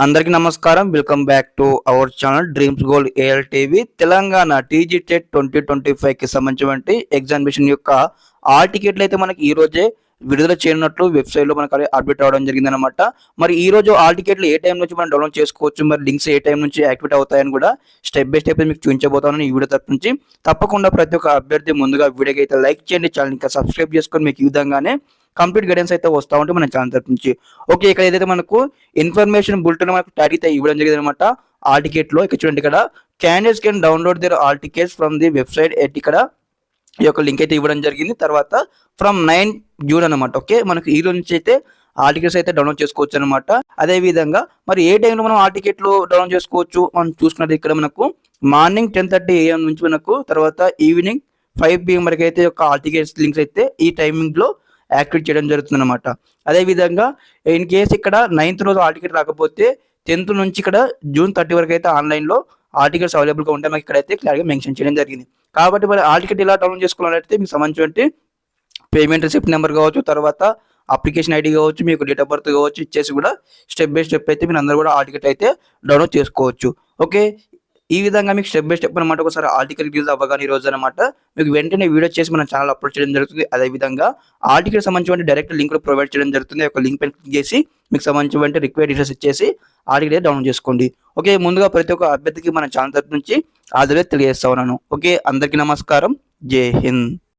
అందరికీ నమస్కారం. Welcome back to our channel Dreams Gold AL TV. Telangana TG TET 2025కి సంబంధించినటువంటి ఎగ్జామినేషన్ యొక్క ఆల్ టికెట్లు అయితే మనకి ఈ రోజే విడుదల చేయనున్నట్లు వెబ్సైట్లో మనకు అప్డేట్ అవ్వడం జరిగిందనమాట. మరి ఈ రోజు ఆల్ టికెట్లు ఏ టైం నుంచి మనం డౌన్లోడ్ చేసుకోవచ్చు, మరి లింక్స్ ఏ టైం నుంచి యాక్టివేట్ అవుతాయని కూడా స్టెప్ బై స్టెప్ మీకు చూపించబోతాను ఈ వీడియో తరపు నుంచి. తప్పకుండా ప్రతి ఒక్క అభ్యర్థి ముందుగా వీడియోకి అయితే లైక్ చేయండి, ఛానల్ ఇంకా సబ్స్క్రైబ్ చేసుకొని మీకు ఈ విధంగానే కంప్లీట్ గైడెన్స్ అయితే వస్తూ ఉంటే మన ఛానల్ తరపు నుంచి. ఓకే, ఇక్కడ ఏదైతే మనకు ఇన్ఫర్మేషన్ బులెటిన్ మనకు ట్యాగ్ అయితే ఇవ్వడం జరిగింది అనమాట. ఆల్ టికెట్ లో ఇక్కడ చూడండి, ఇక్కడ candidates can download their hall tickets from the website at, ఇక్కడ ఈ యొక్క లింక్ అయితే ఇవ్వడం జరిగింది. తర్వాత ఫ్రమ్ 9 జూన్ అనమాట. ఓకే, మనకు ఈ రోజు నుంచి అయితే ఆల్ టికెట్స్ అయితే డౌన్లోడ్ చేసుకోవచ్చు అనమాట. అదే విధంగా మరి ఏ టైంలో మనం ఆల్ టికెట్లు డౌన్లోడ్ చేసుకోవచ్చు మనం చూసుకున్నది, ఇక్కడ మనకు మార్నింగ్ 10:30 AM నుంచి మనకు తర్వాత ఈవినింగ్ 5 PM వరకు అయితే యొక్క ఆల్ టికెట్స్ లింక్స్ అయితే ఈ టైమింగ్ లో యాక్టివేట్ చేయడం జరుగుతుంది అనమాట. అదేవిధంగా ఇన్ కేసు ఇక్కడ 9th రోజు ఆల్ టికెట్ రాకపోతే 10th నుంచి ఇక్కడ June 30 వరకు అయితే ఆన్లైన్లో ఆల్ టికెట్స్ అవైలబుల్గా ఉంటాయి. మనకి ఇక్కడైతే క్లియర్గా మెన్షన్ చేయడం జరిగింది. కాబట్టి మరి ఆల్ టికెట్ ఎలా డౌన్లోడ్ చేసుకోవాలంటే మీకు సంబంధించిన పేమెంట్ రిసిప్ట్ నెంబర్ కావచ్చు, తర్వాత అప్లికేషన్ ఐడి కావచ్చు, మీకు డేట్ ఆఫ్ బర్త్ కావచ్చు ఇచ్చేసి కూడా స్టెప్ బై స్టెప్ అయితే మీరు అందరూ కూడా ఆల్ టికెట్ అయితే డౌన్లోడ్ చేసుకోవచ్చు. ఓకే, ఈ విధంగా మీకు స్టెప్ బై స్టెప్ అనమాట. ఒకసారి ఆల్ టికెట్ రిలీజ్ అవ్వగానే ఈ రోజు అనమాట మీకు వెంటనే వీడియో చేసి మన ఛానల్ అప్లోడ్ చేయడం జరుగుతుంది. అదేవిధంగా ఆల్ టికెట్ సంబంధించిన డైరెక్ట్ లింక్ ప్రొవైడ్ చేయడం జరుగుతుంది. ఒక లింక్ పైన క్లిక్ చేసి మీకు సంబంధించిన రిక్వైర్డ్ డీటెయిల్స్ ఇచ్చేసి ఆల్ టికెట్ డౌన్లోడ్ చేసుకోండి. ఓకే, ముందుగా ప్రతి ఒక్క అభ్యర్థికి మన ఛానల్ తరపు నుంచి ఆల్ ది వే తెలియజేస్తా ఉన్నాను. ఓకే, అందరికీ నమస్కారం. జై హింద్.